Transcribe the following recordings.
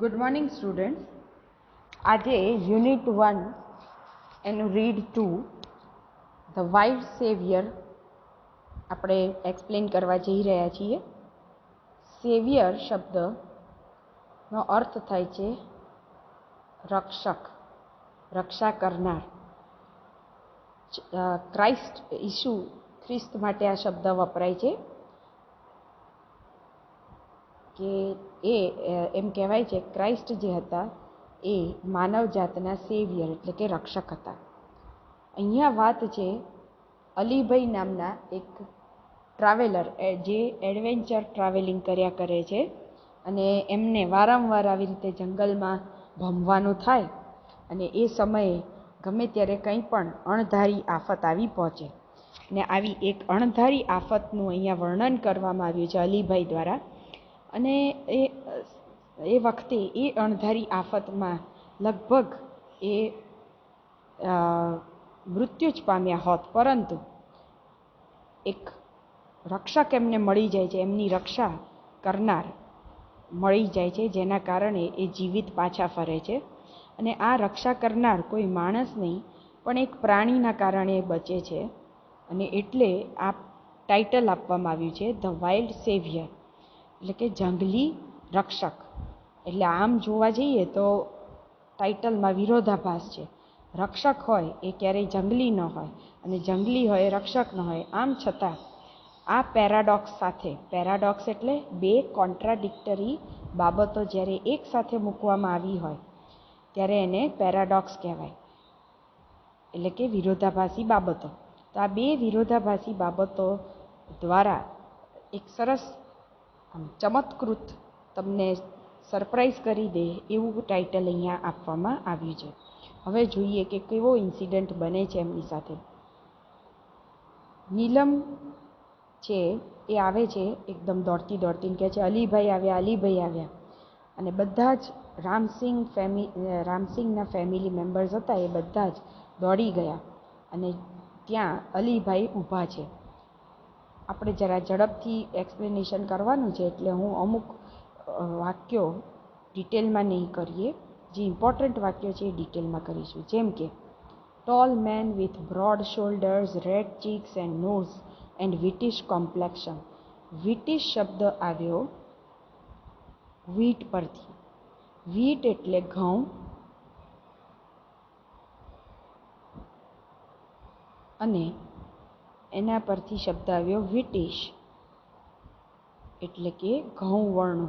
Good morning students. આજે unit 1 એનું read 2 the wild saviour આપણે એક્સપ્લેન કરવા જઈ રહ્યા છીએ. સેવિયર શબ્દનો અર્થ થાય છે રક્ષક, રક્ષા કરનાર. ક્રાઇસ્ટ ઈસુ ખ્રિસ્ત માટે આ શબ્દ વપરાય છે કે એમ કહેવાય છે ક્રાઇસ્ટ જે હતા એ માનવ જાતના સેવિયર એટલે કે રક્ષક હતા. અહીંયા વાત છે અલીભાઈ નામના એક ટ્રાવેલર જે એડવેન્ચર ટ્રાવેલિંગ કર્યા કરે છે અને એમને વારંવાર આવી રીતે જંગલમાં ભમવાનું થાય અને એ સમયે ગમે ત્યારે કંઈ પણ અણધારી આફત આવી પહોંચે ને આવી એક અણધારી આફતનું અહીંયા વર્ણન કરવામાં આવ્યું છે અલીભાઈ દ્વારા. અને એ વખતે એ અણધારી આફતમાં લગભગ એ મૃત્યુ જ પામ્યા હોત, પરંતુ એક રક્ષક એમને મળી જાય છે, એમની રક્ષા કરનાર મળી જાય છે, જેના કારણે એ જીવિત પાછા ફરે છે. અને આ રક્ષા કરનાર કોઈ માણસ નહીં પણ એક પ્રાણીના કારણે એ બચે છે અને એટલે આ ટાઇટલ આપવામાં આવ્યું છે ધ વાઇલ્ડ સેવિયર એટલે કે જંગલી રક્ષક. એટલે આમ જોવા જઈએ તો ટાઇટલમાં વિરોધાભાસ છે. રક્ષક હોય એ ક્યારેય જંગલી ન હોય અને જંગલી હોય રક્ષક ન હોય. આમ છતાં આ પેરાડોક્સ સાથે, પેરાડોક્સ એટલે બે કોન્ટ્રાડિક્ટરી બાબતો જ્યારે એક સાથે મૂકવામાં આવી હોય ત્યારે એને પેરાડોક્સ કહેવાય, એટલે કે વિરોધાભાસી બાબતો. તો આ બે વિરોધાભાસી બાબતો દ્વારા એક સરસ ચમત્કૃત તમને સરપ્રાઈઝ કરી દે એવું ટાઇટલ અહીંયા આપવામાં આવ્યું છે. હવે જોઈએ કે કેવો ઇન્સિડન્ટ બને છે એમની સાથે. નીલમ છે એ આવે છે એકદમ દોડતી દોડતીને કહે છે અલીભાઈ આવ્યા, અલીભાઈ આવ્યા. અને બધા જ રામસિંગના ફેમિલી મેમ્બર્સ હતા એ બધા જ દોડી ગયા અને ત્યાં અલીભાઈ ઊભા છે. આપણે જરા ઝડપથી એક્સપ્લેનેશન કરવાનું છે એટલે હું અમુક વાક્યો ડિટેલમાં નહીં કરીએ, જે ઇમ્પોર્ટન્ટ વાક્યો છે એ ડિટેલમાં કરીશું. જેમ કે tall man with broad shoulders, red cheeks and nose and whitish complexion. Whitish શબ્દ આવ્યો વ્હીટ પરથી. વ્હીટ એટલે ઘઉં અને એના પરથી શબ્દ આવ્યો વિટિશ એટલે કે ઘઉં વર્ણો.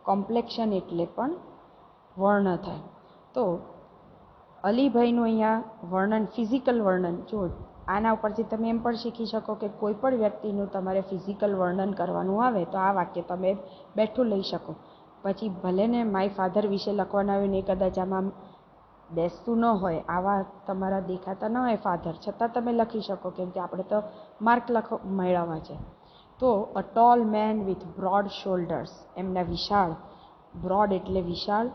કોમ્પ્લેક્શન એટલે પણ વર્ણ થાય. તો અલીભાઈનું અહીંયા વર્ણન, ફિઝિકલ વર્ણન, જો આના ઉપરથી તમે એમ પણ શીખી શકો કે કોઈ પણ વ્યક્તિનું તમારે ફિઝિકલ વર્ણન કરવાનું આવે તો આ વાક્ય તમે બેઠું લઈ શકો. પછી ભલે ને માય ફાધર વિશે લખવાનું આવ્યું ને કદાચ આમાં બેસતું ન હોય, આવા તમારા દેખાતા ન હોય ફાધર, છતાં તમે લખી શકો કેમ કે આપણે તો માર્ક મેળવવા છે. તો a tall man with broad shoulders, એમના વિશાળ, બ્રોડ એટલે વિશાળ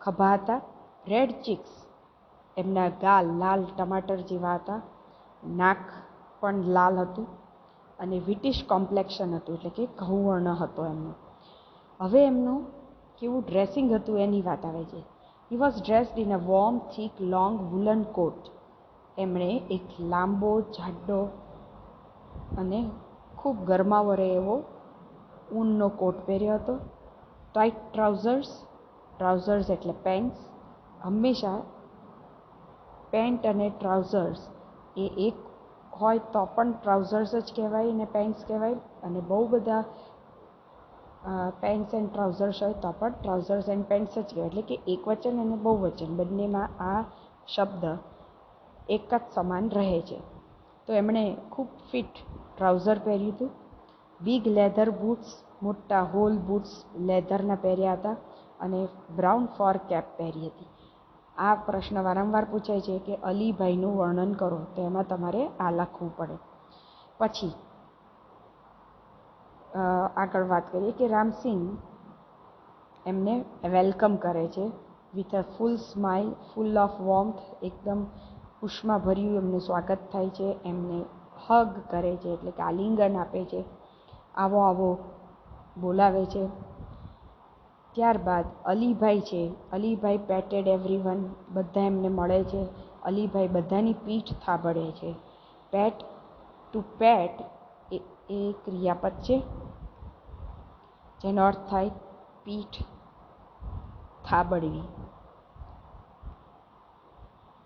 ખભા હતા. રેડ ચીક્સ, એમના ગાલ લાલ ટમાટર જેવા હતા. નાક પણ લાલ હતું અને વિટિશ કોમ્પ્લેક્શન હતું એટલે કે ઘઉં વર્ણ હતો એમનો. હવે એમનું કેવું ડ્રેસિંગ હતું એની વાત આવે છે. He was dressed in a warm thick long woollen coat. એમણે એક લાંબો જાડો અને ખૂબ ગરમાવો રહે એવો ઊનનો કોટ પહેર્યો હતો. ટાઇટ ટ્રાઉઝર્સ, ટ્રાઉઝર્સ એટલે પેન્ટ્સ. હંમેશા પેન્ટ અને ટ્રાઉઝર્સ એ એક હોય તો પણ ટ્રાઉઝર્સ જ કહેવાય અને પેન્ટ્સ કહેવાય, અને બહુ બધા પેન્ટ્સ એન્ડ ટ્રાઉઝર્સ હોય તો પણ ટ્રાઉઝર્સ એન્ડ પેન્ટ્સ જ કહેવાય. એટલે કે એક વચન અને બહુવચન બંનેમાં આ શબ્દ એક જ સમાન રહે છે. તો એમણે ખૂબ ફિટ ટ્રાઉઝર પહેર્યું હતું. બિગ લેધર બૂટ્સ, મોટા હોલ બૂટ્સ લેધરના પહેર્યા હતા અને બ્રાઉન ફર કેપ પહેરી હતી. આ પ્રશ્ન વારંવાર પૂછાય છે કે અલીભાઈનું વર્ણન કરો, તો એમાં તમારે આ લખવું પડે. પછી આગળ વાત કરીએ કે રામસિંગ એમને વેલકમ કરે છે with a full smile, full of warmth. એકદમ ઉષ્માભર્યું એમનું સ્વાગત થાય છે. એમને હગ કરે છે એટલે કે આલિંગન આપે છે. આવો આવો બોલાવે છે. ત્યારબાદ અલીભાઈ છે, અલીભાઈ પેટેડ એવરીવન, બધા એમને મળે છે. અલીભાઈ બધાની પીઠ થાબડે છે. પેટ ટુ પેટ એ ક્રિયાપદ છે, જેનો અર્થ થાય પીઠ થાબડવી.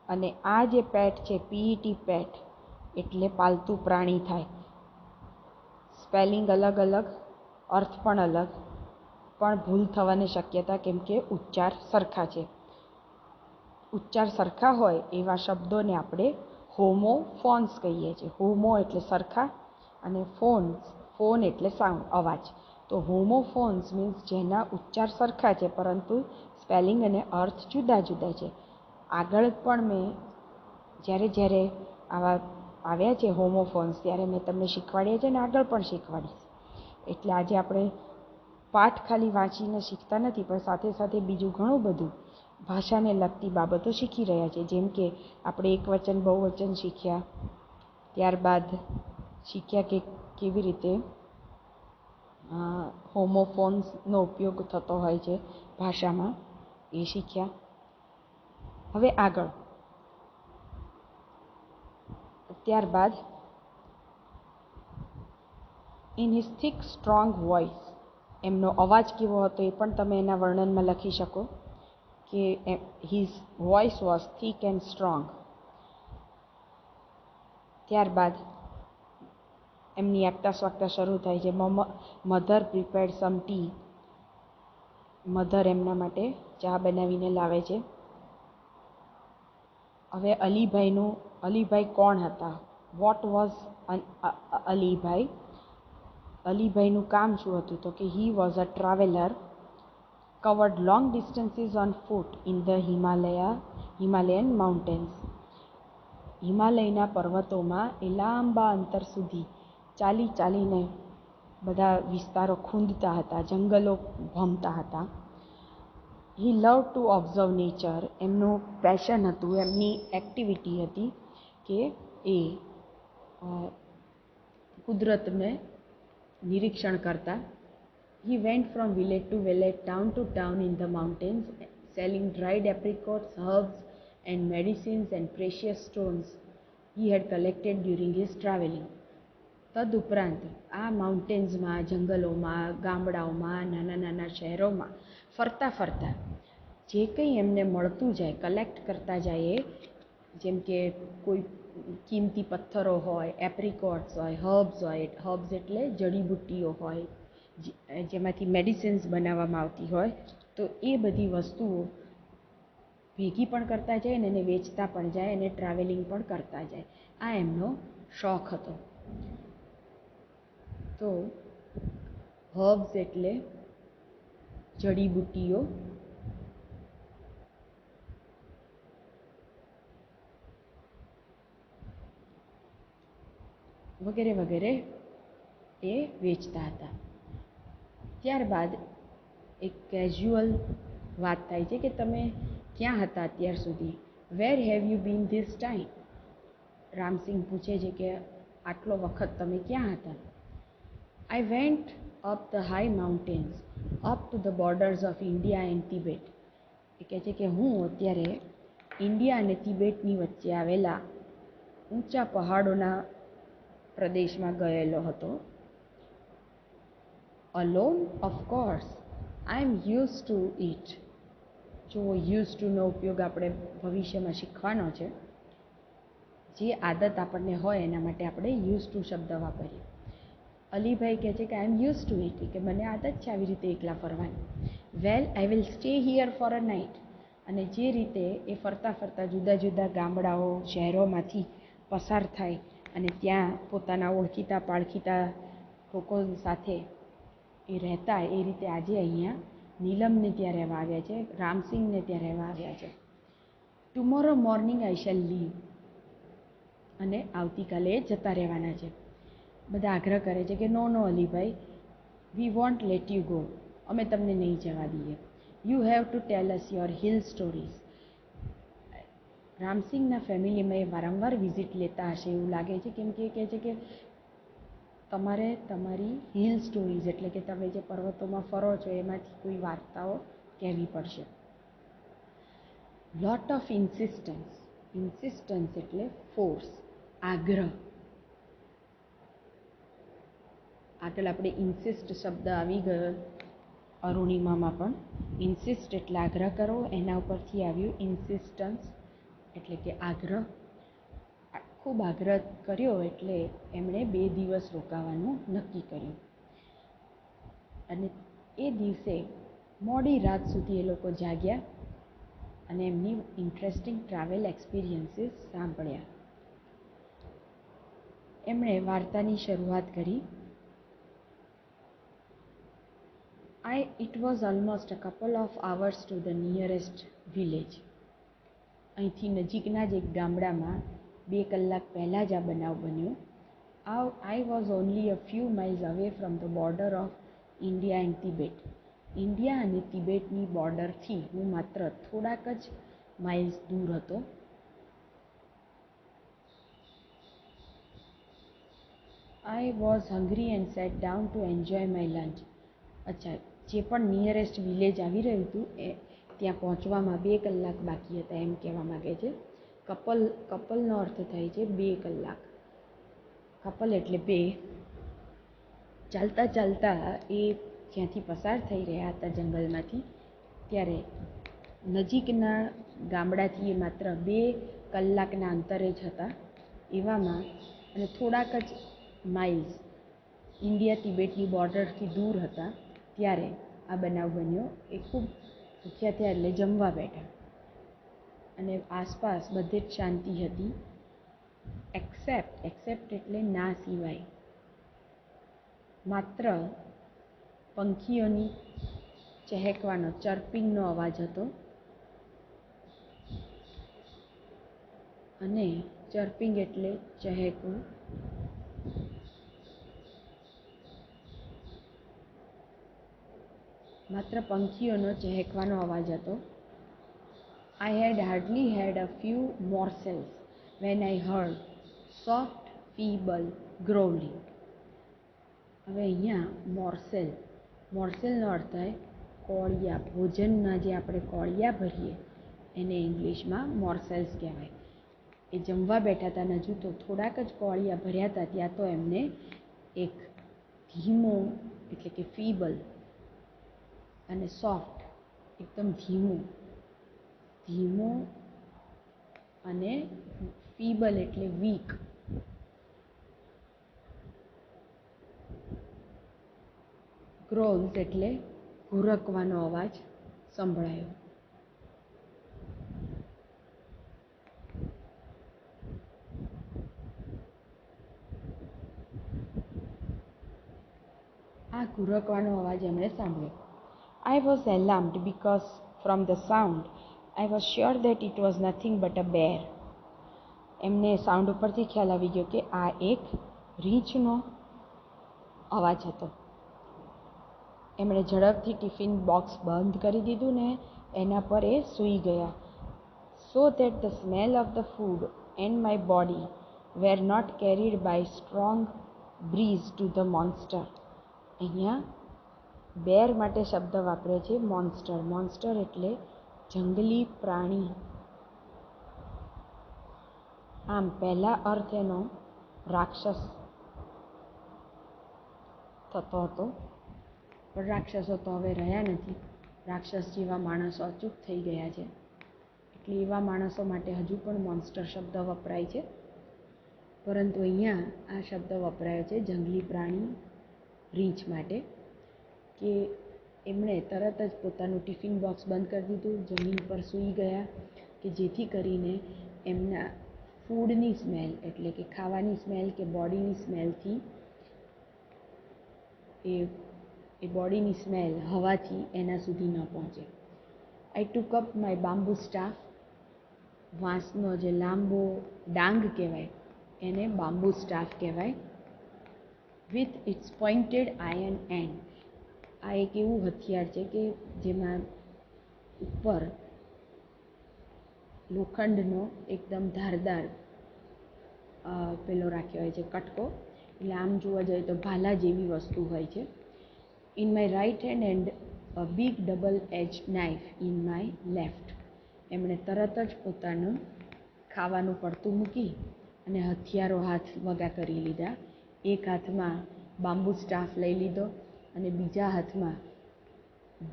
અને આ જે પેટ છે, પીઈટી પેટ, એટલે પાલતુ પ્રાણી થાય. સ્પેલિંગ અલગ અલગ, અર્થ પણ અલગ, પણ ભૂલ થવાની શક્યતા, કેમ કે ઉચ્ચાર સરખા છે. ઉચ્ચાર સરખા હોય એવા શબ્દોને આપણે હોમોફોન્સ કહીએ છીએ. હોમો એટલે સરખા અને ફોન એટલે સાઉન્ડ, અવાજ. તો હોમોફોન્સ મીન્સ જેના ઉચ્ચાર સરખા છે પરંતુ સ્પેલિંગ અને અર્થ જુદા જુદા છે. આગળ પણ મેં જ્યારે આવા આવ્યા છે હોમોફોન્સ, ત્યારે મેં તમને શીખવાડ્યા છે અને આગળ પણ શીખવાડીશ. એટલે આજે આપણે પાઠ ખાલી વાંચીને શીખતા નથી, પણ સાથે સાથે બીજું ઘણું બધું ભાષાને લગતી બાબતો શીખી રહ્યા છે. જેમ કે આપણે એકવચન બહુવચન શીખ્યા, ત્યારબાદ શીખ્યા કે કેવી રીતે હોમોફોન્સનો ઉપયોગ થતો હોય છે ભાષામાં, એ શીખ્યા. હવે આગળ, ત્યારબાદ in his thick strong voice, એમનો અવાજ કેવો હતો એ પણ તમે એના વર્ણનમાં લખી શકો કે his voice was thick and strong. ત્યારબાદ એમની આગતા સ્વાગતા શરૂ થાય છે. Mother prepared some tea, mother એમના માટે ચા બનાવીને લાવે છે. હવે અલીભાઈ કોણ હતા? What was Alibhai? અલીભાઈનું કામ શું હતું? તો કે he was a traveller, covered long distances on foot in the Himalayan mountains. હિમાલયના પર્વતોમાં એ લાંબા અંતર સુધી ચાલીને બધા વિસ્તારો ખૂંદતા હતા, જંગલો ભમતા હતા. He love to observe nature, એમનું પેશન હતું, એમની એક્ટિવિટી હતી કે એ કુદરતને નિરીક્ષણ કરતા. He went from village to village, town to town in the mountains, selling dried apricots, herbs and medicines and precious stones he had collected during his traveling. તદુપરાંત આ માઉન્ટેન્સમાં, જંગલોમાં, ગામડાઓમાં, નાના નાના શહેરોમાં ફરતા જે કંઈ એમને મળતું જાય, કલેક્ટ કરતા જાય, જેમ કે કોઈ કિંમતી પથ્થરો હોય, એપ્રિકોટ્સ હોય, હર્બ્સ એટલે જડીબુટ્ટીઓ હોય, જેમાંથી મેડિસિન્સ બનાવવામાં આવતી હોય, તો એ બધી વસ્તુઓ ભેગી પણ કરતા જાય ને એને વેચતા પણ જાય અને ટ્રાવેલિંગ પણ કરતા જાય. આ એમનો શોખ હતો. તો હર્બ્સ એટલે જડીબુટ્ટીઓ, વગેરે વગેરે એ વેચતા હતા. ત્યારબાદ એક કેઝ્યુઅલ વાત થાય છે કે તમે ક્યાં હતા અત્યાર સુધી? Where have you been this time? Ramsingh પૂછે છે કે આટલો વખત તમે ક્યાં હતા? I went up the high mountains, up to the borders of India and Tibet. એ કહે છે કે હું અત્યારે ઇન્ડિયા અને તિબેટની વચ્ચે આવેલા ઊંચા પહાડોના પ્રદેશમાં ગયેલો હતો. Alone? Of course, I am use to it. જો યુઝ ટુનો ઉપયોગ આપણે ભવિષ્યમાં શીખવાનો છે. જે આદત આપણને હોય એના માટે આપણે યુઝ ટુ શબ્દ વાપરીએ. અલીભાઈ કહે છે કે I am use to it, કે મને આદત છે આવી રીતે એકલા ફરવાની. Well, I will stay here for a night. અને જે રીતે એ ફરતા જુદા જુદા ગામડાઓ, શહેરોમાંથી પસાર થાય અને ત્યાં પોતાના ઓળખીતા પાળખીતા લોકો સાથે એ રહેતા, એ રીતે આજે અહીંયા નીલમને ત્યાં રહેવા આવ્યા છે, રામસિંહને ત્યાં રહેવા આવ્યા છે. Tomorrow morning I shall leave, અને આવતીકાલે જતા રહેવાના છે. બધા આગ્રહ કરે છે કે no Alibhai, we won't let you go, અમે તમને નહીં જવા દઈએ. You have to tell us your hill stories. રામસિંહના ફેમિલીમાં એ વારંવાર વિઝિટ લેતા હશે એવું લાગે છે, કેમ કે એ કહે છે કે તમારે તમારી હિલ સ્ટોરીઝ એટલે કે તમે જે પર્વતોમાં ફરો છો એમાંથી કોઈ વાર્તાઓ કહેવી પડશે. Lot of ઇન્સિસ્ટન્સ. ઇન્સિસ્ટન્સ એટલે ફોર્સ, આગ્રહ. આગળ આપણે ઇન્સિસ્ટ શબ્દ આવી ગયો અરુણિમામાં પણ. ઇન્સિસ્ટ એટલે આગ્રહ કરવો, એના ઉપરથી આવ્યું ઇન્સિસ્ટન્સ એટલે કે આગ્રહ. ખૂબ આગ્રહ કર્યો એટલે એમણે 2 દિવસ રોકાવાનું નક્કી કર્યું. અને એ દિવસે મોડી રાત સુધી એ લોકો જાગ્યા અને એમની ઇન્ટરેસ્ટિંગ ટ્રાવેલ એક્સપિરિયન્સીસ સાંભળ્યા. એમણે વાર્તાની શરૂઆત કરી. It was almost a couple of hours to the nearest village. અહીંથી નજીકના જ એક ગામડામાં 2 કલાક પહેલાં જ આ બનાવ બન્યો. I was only a few miles away from the border of India and Tibet. India અને તિબેટની બોર્ડરથી હું માત્ર થોડાક જ માઇલ્સ દૂર હતો. I was hungry and sat down to enjoy my lunch. અચ્છા, જે પણ નિયરેસ્ટ વિલેજ આવી રહ્યું હતું એ ત્યાં પહોંચવામાં 2 કલાક બાકી હતા એમ કહેવા માગે છે. કપલનો અર્થ થાય છે 2 કલાક. કપલ એટલે 2. ચાલતા ચાલતા એ જ્યાંથી પસાર થઈ રહ્યા હતા જંગલમાંથી, ત્યારે નજીકના ગામડાથી એ માત્ર 2 કલાકના અંતરે જ હતા. એવામાં અને થોડાક જ માઇલ્સ ઇન્ડિયા તિબેટની બોર્ડરથી દૂર હતા ત્યારે આ બનાવ બન્યો. એ ખૂબ ભૂખ્યા થયા એટલે જમવા બેઠા અને આસપાસ બધે જ શાંતિ હતી. એક્સેપ્ટ એટલે ના સિવાય. માત્ર પંખીઓની ચહેકવાનો, ચર્પિંગનો અવાજ હતો. અને ચર્પિંગ એટલે ચહેકવું. માત્ર પંખીઓનો ચહેકવાનો અવાજ હતો. I had hardly had a few morsels when I heard soft, feeble growling. હવે અહીંયા મોર્સેલનો અર્થ થાય કોળિયા. ભોજનના જે આપણે કોળિયા ભરીએ એને ઇંગ્લિશમાં મોર્સેલ્સ કહેવાય. એ જમવા બેઠા હતા ને હજુ તો થોડાક જ કોળિયા ભર્યા હતા ત્યાં તો એમને એક ધીમો એટલે કે ફીબલ અને સોફ્ટ, એકદમ ધીમો અને ફીબલ એટલે વીક, ગ્રોલ્સ એટલે ઘુરકવાનો અવાજ સંભળાયો. આ ઘુરકવાનો અવાજ એમણે સાંભળ્યો. I was alarmed because from the sound I was sure that it was nothing but a bear. એમને સાઉન્ડ ઉપરથી ખ્યાલ આવી ગયો કે આ એક રીંછનો અવાજ હતો. એમણે ઝડપથી ટિફિન બોક્સ બંધ કરી દીધું ને એના પર એ સૂઈ ગયા. So that the smell of the food and my body were not carried by strong breeze to the monster. અહીંયા બેર માટે શબ્દ વાપરે છે મોન્સ્ટર એટલે જંગલી પ્રાણી. આમ પહેલા અર્થ એનો રાક્ષસ થતો હતો, પણ રાક્ષસો તો હવે રહ્યા નથી. રાક્ષસ જેવા માણસો અચૂક થઈ ગયા છે, એટલે એવા માણસો માટે હજુ પણ મોન્સ્ટર શબ્દ વપરાય છે. પરંતુ અહીંયા આ શબ્દ વપરાયો છે જંગલી પ્રાણી રીંછ માટે, કે એમણે તરત જ પોતાનું ટિફિન બોક્સ બંધ કરી દીધું, જમીન પર સૂઈ ગયા કે જેથી કરીને એમના ફૂડની સ્મેલ એટલે કે ખાવાની સ્મેલ કે બોડીની સ્મેલથી એ બોડીની સ્મેલ હવાથી એના સુધી ન પહોંચે. I took up my bamboo staff. વાંસનો જે લાંબો ડાંગ કહેવાય એને બાંબુ સ્ટાફ કહેવાય. With its pointed iron end. આ એક એવું હથિયાર છે કે જેમાં ઉપર લોખંડનો એકદમ ધારદાર પેલો રાખ્યો હોય છે કટકો, એટલે આમ જોવા જઈએ તો ભાલા જેવી વસ્તુ હોય છે. In my right hand and a big double edge knife in my left. એમણે તરત જ પોતાનું ખાવાનું પડતું મૂકી અને હથિયારો હાથ વગા કરી લીધા. એક હાથમાં બાંબુ સ્ટાફ લઈ લીધો અને બીજા હાથમાં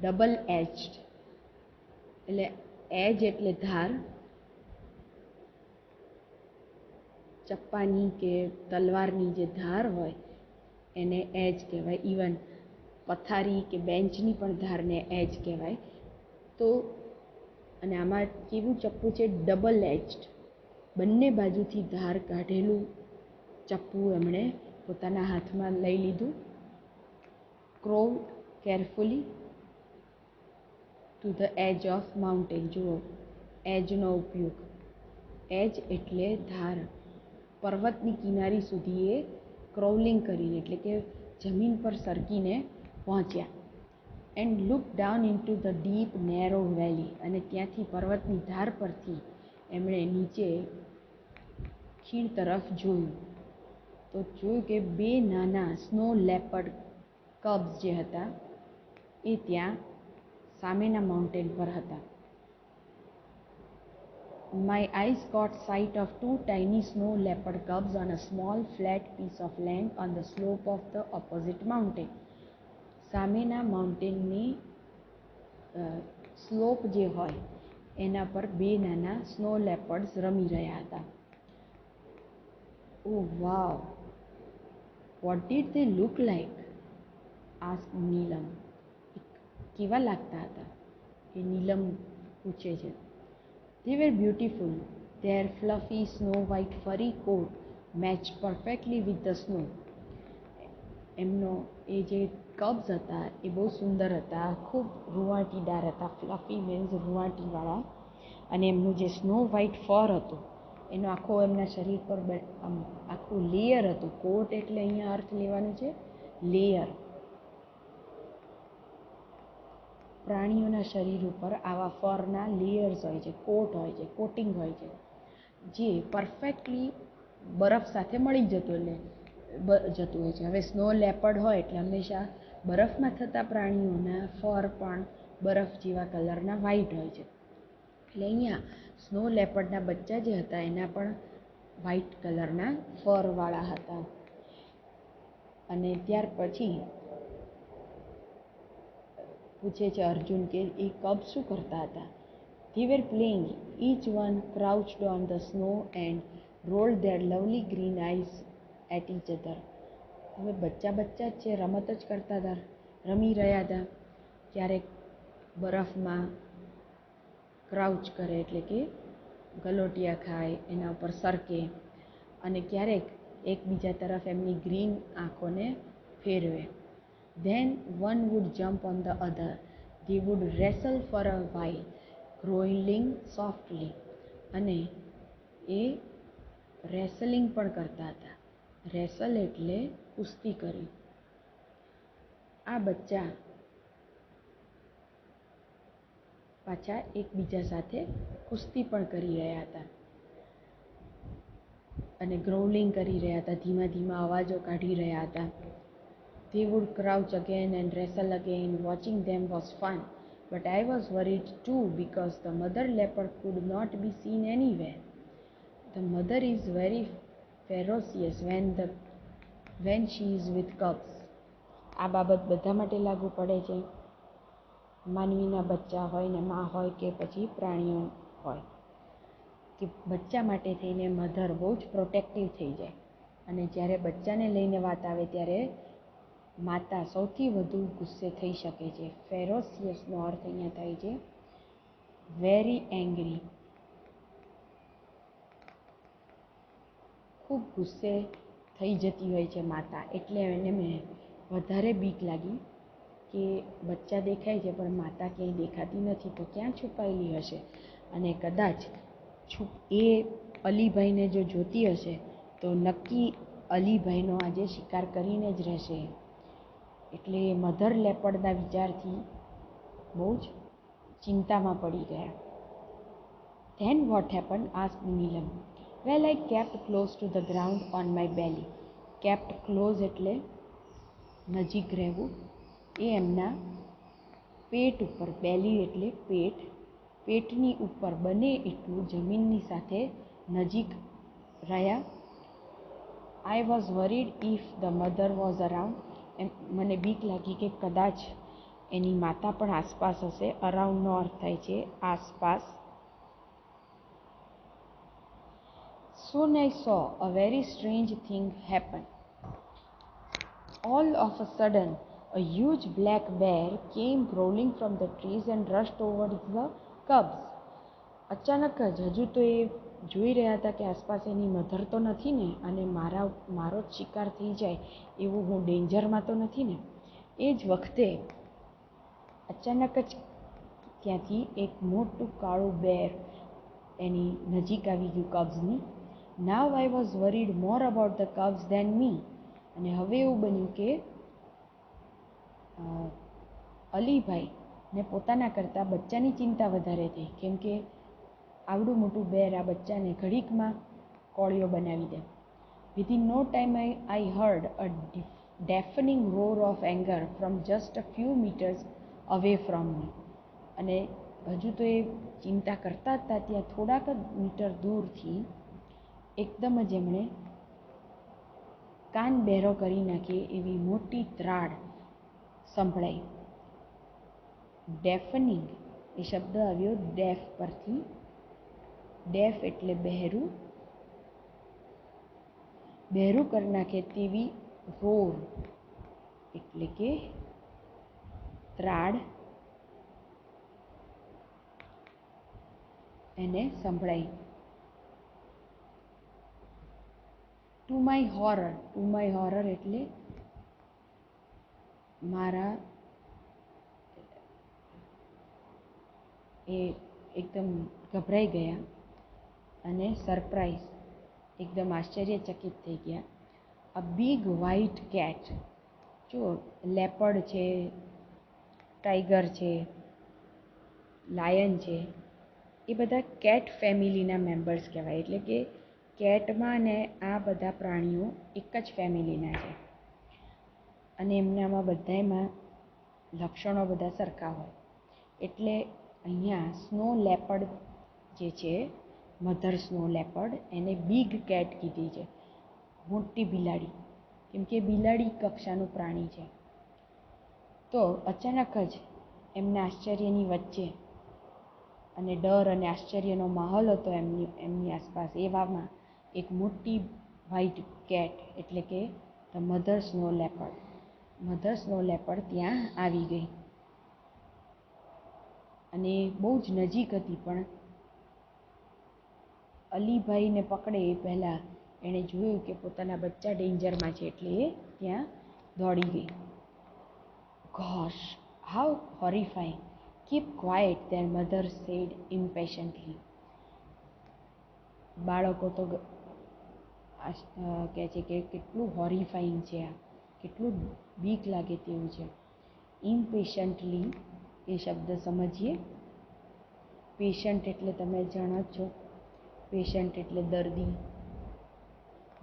ડબલ એજ્ડ, એટલે એજ એટલે ધાર, ચપ્પાની કે તલવારની જે ધાર હોય એને એજ કહેવાય. ઇવન પથારી કે બેન્ચની પણ ધારને એજ કહેવાય. તો અને આમાં કેવું ચપ્પુ છે? ડબલ એજ્ડ, બંને બાજુથી ધાર કાઢેલું ચપ્પુ એમણે પોતાના હાથમાં લઈ લીધું. Crawled carefully to the edge of mountain. જુઓ એજનો ઉપયોગ, એજ એટલે ધાર. પર્વતની કિનારી સુધી એ ક્રોવલિંગ કરીને એટલે કે જમીન પર સરકીને પહોંચ્યા. And look down into the deep narrow valley. અને ત્યાંથી પર્વતની ધાર પરથી એમણે નીચે ખીણ તરફ જોયું તો જોયું કે બે નાના સ્નો લેપર્ડ કબ્સ જે હતા એ ત્યાં સામેના માઉન્ટેન પર હતા. My eyes caught sight of two tiny snow leopard cubs on a small flat piece of land on the slope of the opposite mountain. સામેના માઉન્ટેનની સ્લોપ જે હોય એના પર બે નાના સ્નો લેપર્ડ્સ રમી રહ્યા હતા. Oh wow, what did they look like? asked નીલમ. કેવા લાગતા હતા? એ નીલમ પૂછે છે. They were beautiful. Their fluffy snow white furry coat matched perfectly with the snow. એમનો એ જે કબ્સ હતા એ બહુ સુંદર હતા, ખૂબ રૂંવાટીદાર હતા. ફ્લફી મીન્સ રૂંવાટીવાળા. અને એમનું જે સ્નો વ્હાઇટ ફર હતું એનો આખો એમના શરીર પર આખું લેયર હતું. કોટ એટલે અહીંયા અર્થ લેવાનું છે લેયર. પ્રાણીઓના શરીર ઉપર આવા ફરના લેયર્સ હોય છે, કોટ હોય છે, કોટિંગ હોય છે, જે પરફેક્ટલી બરફ સાથે મળી જતું હોય છે. હવે સ્નો લેપર્ડ હોય એટલે હંમેશા બરફમાં થતા પ્રાણીઓના ફર પણ બરફ જેવા કલરના વ્હાઈટ હોય છે. એટલે અહીંયા સ્નો લેપર્ડના બચ્ચા જે હતા એના પણ વ્હાઈટ કલરના ફરવાળા હતા. અને ત્યાર પછી પૂછે છે અર્જુન કે એ કબ શું કરતા હતા? They were playing. Each one crouched on the snow and rolled their lovely green eyes at each other. હવે બચ્ચા જ છે, રમત જ કરતા હતા, રમી રહ્યા હતા. ક્યારેક બરફમાં ક્રાઉચ કરે એટલે કે ગલોટિયા ખાય, એના ઉપર સરકે, અને ક્યારેક એકબીજા તરફ એમની ગ્રીન આંખોને ફેરવે. Then one would jump on the other. They would wrestle for a while, growling softly. અને એ રેસલિંગ પણ કરતા હતા. રેસલ એટલે કુસ્તી કરી. આ બચ્ચા પાછા એકબીજા સાથે કુસ્તી પણ કરી રહ્યા હતા અને ગ્રોવલિંગ કરી રહ્યા હતા, ધીમા ધીમા અવાજો કાઢી રહ્યા હતા. They would crouch again and wrestle again. Watching them was fun, but I was worried too because the mother leopard could not be seen anywhere. The mother is very ferocious when she is with cubs. આ બાબત બધા માટે લાગુ પડે છે, માનવીના બચ્ચા હોય ને માં હોય કે પછી પ્રાણીઓ હોય, કે બચ્ચા માટે થઈને મધર બહુ જ પ્રોટેક્ટિવ થઈ જાય. અને જ્યારે બચ્ચાને લઈને વાત આવે ત્યારે માતા સૌથી વધુ ગુસ્સે થઈ શકે છે. ફેરોસિયસનો અર્થ અહીંયા થાય છે વેરી એંગ્રી, ખૂબ ગુસ્સે થઈ જતી હોય છે માતા. એટલે એને મેં વધારે બીક લાગી કે બચ્ચા દેખાય છે પણ માતા ક્યાંય દેખાતી નથી, તો ક્યાં છુપાયેલી હશે. અને કદાચ એ અલીભાઈને જો જોતી હશે તો નક્કી અલીભાઈનો આજે શિકાર કરીને જ રહેશે. એટલે મધર લેપર્ડના વિચારથી બહુ જ ચિંતામાં પડી ગયા. Then what happened? asked Neelam. Well, I kept close to the ground on my belly, kept close એટલે નજીક રહેવું. એ એમના પેટ ઉપર, બેલી એટલે પેટ, પેટની ઉપર બને એટલું જમીનની સાથે નજીક રહ્યા. I was worried if the mother was around. એમ મને બીક લાગી કે કદાચ એની માતા પણ આસપાસ હશે. અરાઉન્ડનો અર્થ થાય છે આસપાસ. Soon I saw a very strange thing happen. All of a sudden, a huge black bear came crawling from the trees and rushed towards the cubs. અચાનક જ, હજુ તો એ જોઈ રહ્યા હતા કે આસપાસ એની મધર તો નથી ને, અને મારો જ શિકાર થઈ જાય એવું હું ડેન્જરમાં તો નથી ને. એ જ વખતે અચાનક જ ત્યાંથી એક મોટું કાળું બેર એની નજીક આવી ગયું કબ્સની. Now I was worried more about the cubs than me. અને હવે એવું બન્યું કે અલીભાઈને પોતાના કરતાં બચ્ચાની ચિંતા વધારે થઈ, કેમ કે આવડું મોટું બેર આ બચ્ચાને ઘડીકમાં કોળિયો બનાવી દે. Within no time I heard a deafening roar of anger from just a few meters away from me. અને હજુ તો એ ચિંતા કરતા હતા ત્યાં થોડાક જ મીટર દૂરથી એકદમ જ એમણે કાન બહેરો કરી નાખે એવી મોટી ત્રાડ સંભળાઈ. ડેફનિંગ એ શબ્દ આવ્યો ડેફ પરથી. ડેફ એટલે બહેરું, બહેરું કરી નાખે તેવી રોર એટલે કે ત્રાડ એને સંભળાઈ. ટુ માય હોરર એટલે મારા એ એકદમ ગભરાઈ ગયા અને સરપ્રાઈઝ એકદમ આશ્ચર્યચકિત થઈ ગયા. A big white cat. જો લેપર્ડ છે, ટાઈગર છે, લાયન છે, એ બધા કેટ ફેમિલીના મેમ્બર્સ કહેવાય. એટલે કે કેટમાં ને આ બધા પ્રાણીઓ એક જ ફેમિલીના છે અને એમનામાં બધામાં લક્ષણો બધા સરખા હોય. એટલે અહીંયા સ્નો લેપર્ડ જે છે, મધર સ્નો લેપર્ડ, એને બિગ કેટ કીધી છે, મોટી બિલાડી, કેમ કે બિલાડી કક્ષાનું પ્રાણી છે. તો અચાનક જ એમના આશ્ચર્યની વચ્ચે, અને ડર અને આશ્ચર્યનો માહોલ હતો એમની આસપાસ, એવામાં એક મોટી વ્હાઇટ કેટ એટલે કે ધ મધર સ્નો લેપર્ડ ત્યાં આવી ગઈ. અને બહુ જ નજીક હતી, પણ અલીભાઈને પકડે એ પહેલાં એણે જોયું કે પોતાના બચ્ચા ડેન્જરમાં છે, એટલે એ ત્યાં દોડી ગઈ. Gosh, how horrifying. Keep quiet, their mother said impatiently. બાળકો તો કહે છે કે કેટલું હોરિફાઈંગ છે આ, કેટલું બીક લાગે તેવું છે. ઇમ્પેશન્ટલી એ શબ્દ સમજીએ. પેશન્ટ એટલે તમે જાણો જ છો, પેશન્ટ એટલે દર્દી.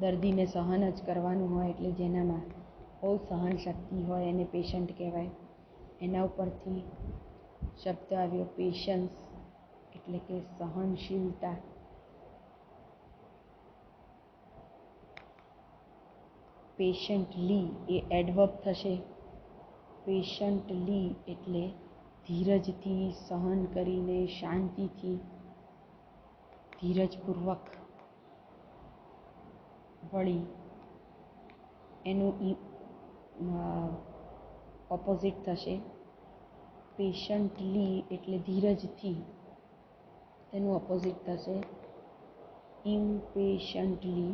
દર્દીને સહન જ કરવાનું હોય, એટલે જેનામાં બહુ સહન શક્તિ હોય એને પેશન્ટ કહેવાય. એના ઉપરથી શબ્દ આવ્યો પેશન્સ એટલે કે સહનશીલતા. પેશન્ટલી એ એડવર્બ થશે. પેશન્ટલી એટલે ધીરજથી, સહન કરીને, શાંતિથી, ધીરજપૂર્વક. વળી એનું ઓપોઝિટ થશે પેશન્ટલી એટલે ધીરજથી, તેનું ઓપોઝિટ થશે ઇમ્પેશન્ટલી,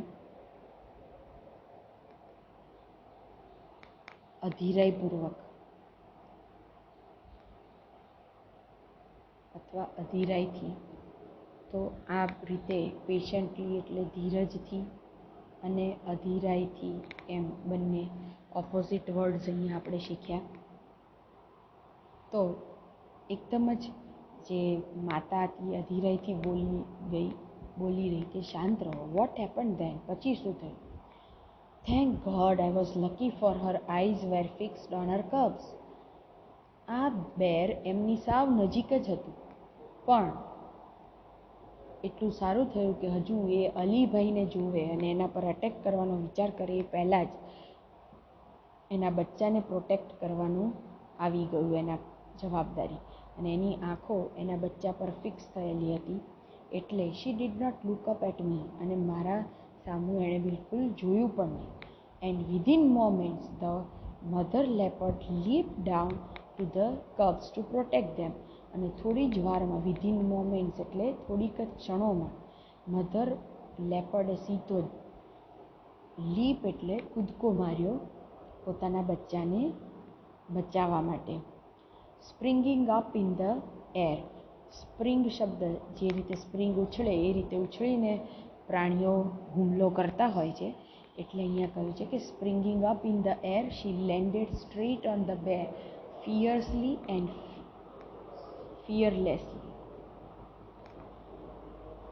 અધીરાઈપૂર્વક અથવા અધીરાઈથી. તો આ રીતે પેશન્ટલી એટલે ધીરજથી અને અધીરાઈથી, એમ બંને ઓપોઝિટ વર્ડ્સ અહીંયા આપણે શીખ્યા. તો એકદમ જ જે માતા હતી અધીરાઈથી બોલી રહી કે શાંત રહો. વોટ હેપન ધેન, પછી શું થયું? Thank God I was lucky for her eyes were fixed on her cubs. આ બેર એમની સાવ નજીક જ હતું, પણ એટલું સારું થયું કે હજુ એ અલીભાઈને જુએ અને એના પર અટેક કરવાનો વિચાર કરે એ પહેલાં જ એના બચ્ચાને પ્રોટેક્ટ કરવાનું આવી ગયું એના જવાબદારી, અને એની આંખો એના બચ્ચા પર ફિક્સ થયેલી હતી. એટલે she did not look up at me, અને મારા સામું એણે બિલકુલ જોયું પણ નહીં. And within moments the mother leopard leap down to the cubs to protect them. અને થોડી જ વારમાં, વિધિન મોમેન્ટ્સ એટલે થોડીક જ ક્ષણોમાં, મધર લેપર્ડે સીધો જ લીપ એટલે કૂદકો માર્યો પોતાના બચ્ચાને બચાવવા માટે. Springing up in the air. Spring શબ્દ, જે રીતે સ્પ્રિંગ ઉછળે એ રીતે ઉછળીને પ્રાણીઓ હુમલો કરતા હોય છે, એટલે અહીંયા કહ્યું છે કે springing up in the air she landed straight on the bear fiercely and fearlessly.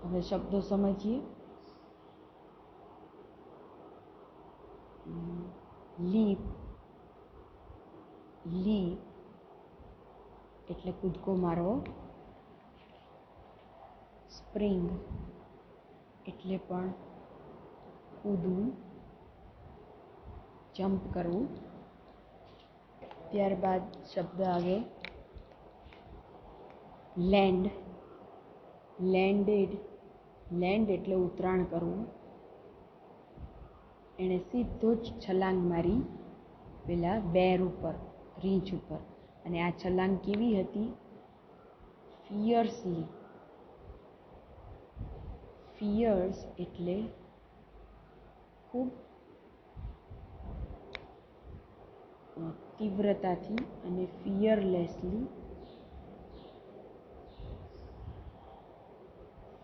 હવે શબ્દો સમજીએ. લીપ, લીપ એટલે કૂદકો મારવો. સ્પ્રિંગ એટલે પણ કૂદવું, જમ્પ કરવું. ત્યારબાદ શબ્દ આવ્યો લેન્ડ. લેન્ડેડ, લેન્ડ એટલે ઉતરાણ કરવું. એણે સીધો જ છલાંગ મારી પેલા બેર ઉપર, રીંછ ઉપર, અને આ છલાંગ કેવી હતી? ફિયર્સલી. ફિયર્સ એટલે ખૂબ તીવ્રતાથી, અને ફિયરલેસલી,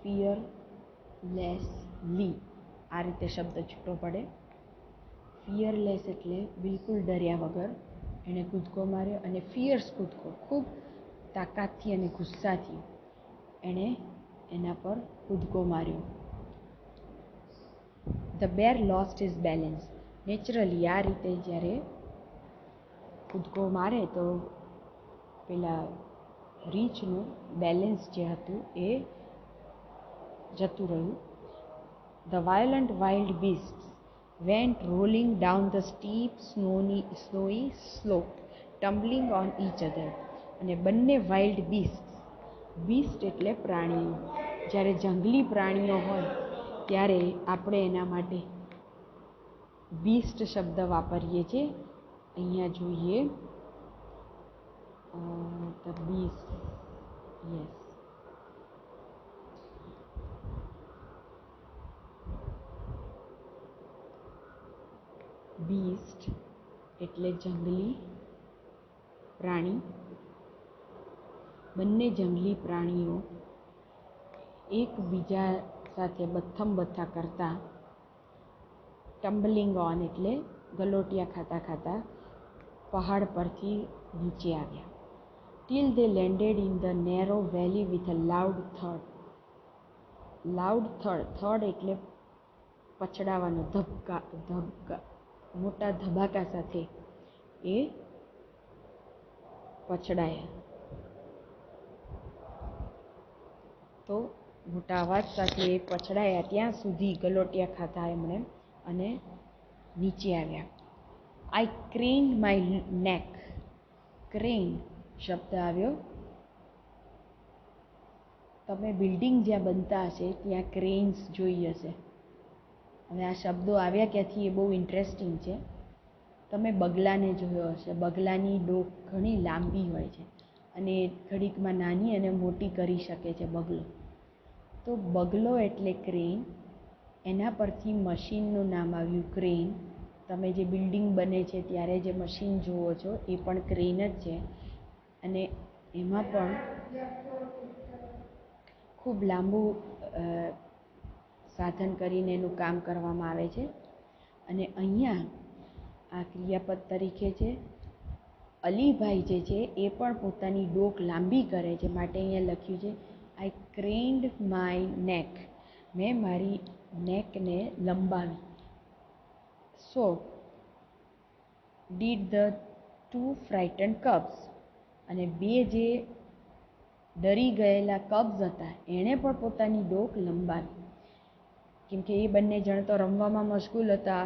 ફિયરલેસલી આ રીતે શબ્દ છૂટો પડે. ફિયરલેસ એટલે બિલકુલ ડર્યા વગર એણે કૂદકો માર્યો, અને ફિયર્સ કૂદકો, ખૂબ તાકાતથી અને ગુસ્સાથી એણે એના પર કૂદકો માર્યો. The bear lost his balance. Naturally આ રીતે જ્યારે કૂદકો મારે તો પેલા રીંછનું બેલેન્સ જે હતું એ જતું રહ્યું. The violent wild beasts went rolling down the steep snowy slope tumbling on each other. અને બંને વાઇલ્ડ બીસ્ટ, બીસ્ટ એટલે પ્રાણીઓ, જ્યારે જંગલી પ્રાણીઓ હોય ત્યારે આપણે એના માટે બીસ્ટ શબ્દ વાપરીએ છીએ. અહીંયા જોઈએ ધ બીસ્ટ, યસ, બીસ્ટ એટલે જંગલી પ્રાણી. બંને જંગલી પ્રાણીઓ એકબીજા સાથે બથ્થા કરતા, ટમ્બલિંગ ઓન એટલે ગલોટિયા ખાતા ખાતા પહાડ પરથી નીચે આવ્યા. Till they landed in the narrow valley with a loud thud. Loud thud, thud એટલે પછડાવાનો, મોટા ધબાકા સાથે એ પછડાયા. તો મોટા અવાજ સાથે એ પછડાયા ત્યાં સુધી ગલોટિયા ખાતા એમણે અને નીચે આવ્યા. આઈ ક્રેન્ડ માય નેક. ક્રેન શબ્દ આવ્યો. તમે બિલ્ડિંગ જ્યાં બનતા હશે ત્યાં ક્રેન્સ જોઈ હશે. હવે આ શબ્દો આવ્યા ક્યાંથી એ બહુ ઇન્ટરેસ્ટિંગ છે. તમે બગલાને જોયો હશે. બગલાની ડોક ઘણી લાંબી હોય છે અને ઘડીકમાં નાની અને મોટી કરી શકે છે બગલો. તો બગલો એટલે ક્રેન. એના પરથી મશીનનું નામ આવ્યું ક્રેન. તમે જે બિલ્ડિંગ બને છે ત્યારે જે મશીન જુઓ છો એ પણ ક્રેન જ છે, અને એમાં પણ ખૂબ લાંબુ સાધન કરીને એનું કામ કરવામાં આવે છે. અને અહીંયા આ ક્રિયાપદ તરીકે છે. અલીભાઈ જે છે એ પણ પોતાની ડોક લાંબી કરે છે, માટે અહીંયા લખ્યું છે આઈ ક્રેન્ડ માય નેક. મેં મારી નેકને લંબાવી. So did the two frightened cubs, અને બે જે ડરી ગયેલા કબ્સ હતા એણે પણ પોતાની ડોક લંબાવી, કેમકે એ બંને જણ તો રમવામાં મશગુલ હતા,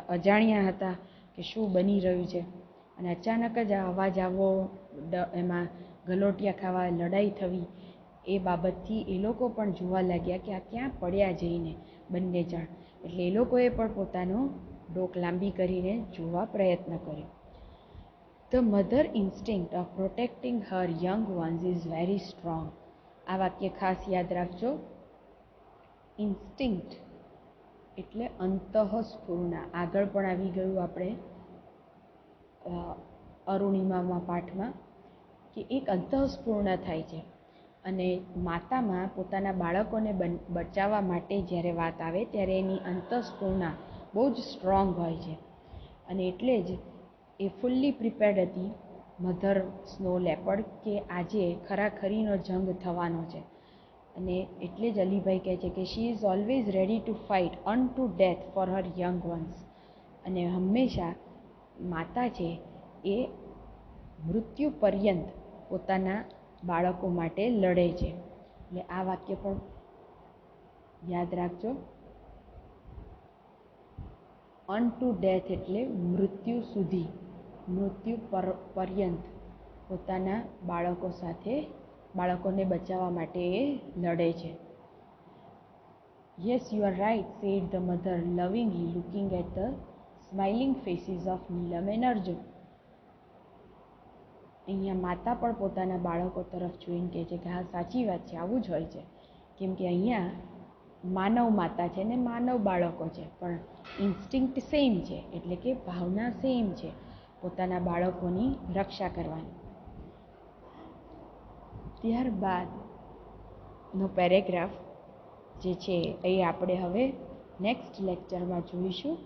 અજાણ્યા હતા કે શું બની રહ્યું છે. અને અચાનક જ આ અવાજ આવવો, એમાં ગલોટિયા ખાવા, લડાઈ થવી, એ બાબતથી એ લોકો પણ જોવા લાગ્યા કે આ ક્યાં પડ્યા જઈને બંને જણ. એટલે એ લોકોએ પણ પોતાનો ડોક લાંબી કરીને જોવા પ્રયત્ન કર્યો. The mother instinct of protecting Har young once is very strong. આ વાક્ય ખાસ યાદ રાખજો. ઇન્સ્ટિંક્ટ એટલે અંતઃસ્ફૂર્ણા. આગળ પણ આવી ગયું આપણે અરુણિમામાં પાઠમાં કે એક અંતઃસ્ફૂર્ણા થાય છે, અને માતામાં પોતાના બાળકોને બચાવવા માટે જ્યારે વાત આવે ત્યારે એની અંતઃસ્ફૂર્ણા બહુ જ સ્ટ્રોંગ હોય છે. અને એટલે જ એ ફૂલ્લી પ્રિપેર્ડ હતી, મધર સ્નો લેપર્ડ, કે આજે ખરાખરીનો જંગ થવાનો છે. અને એટલે જ અલીભાઈ કહે છે કે she is always ready to fight unto death for her young ones. અને હંમેશા માતા છે એ મૃત્યુ પર્યંત પોતાના બાળકો માટે લડે છે. એટલે આ વાક્ય પણ યાદ રાખજો. અન ટુ ડેથ એટલે મૃત્યુ સુધી, મૃત્યુ પર્યંત પોતાના બાળકો સાથે, બાળકોને બચાવવા માટે એ લડે છે. Yes you are right, said the mother lovingly looking at the smiling faces of Neelam and Arjun. અહીંયા માતા પણ પોતાના બાળકો તરફ જોઈને કહે છે કે હા, સાચી વાત છે, આવું જ હોય છે. કેમ કે અહીંયા માનવ માતા છે ને માનવ બાળકો છે, પણ ઇન્સ્ટિંક્ટ સેમ છે, એટલે કે ભાવના સેમ છે, પોતાના બાળકોની રક્ષા કરવાની. ત્યારબાદનો પેરેગ્રાફ જે છે એ આપણે હવે નેક્સ્ટ લેક્ચરમાં જોઈશું.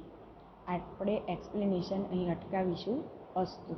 આપણે એક્સપ્લેનેશન અહીં અટકાવીશું. અસ્તુ.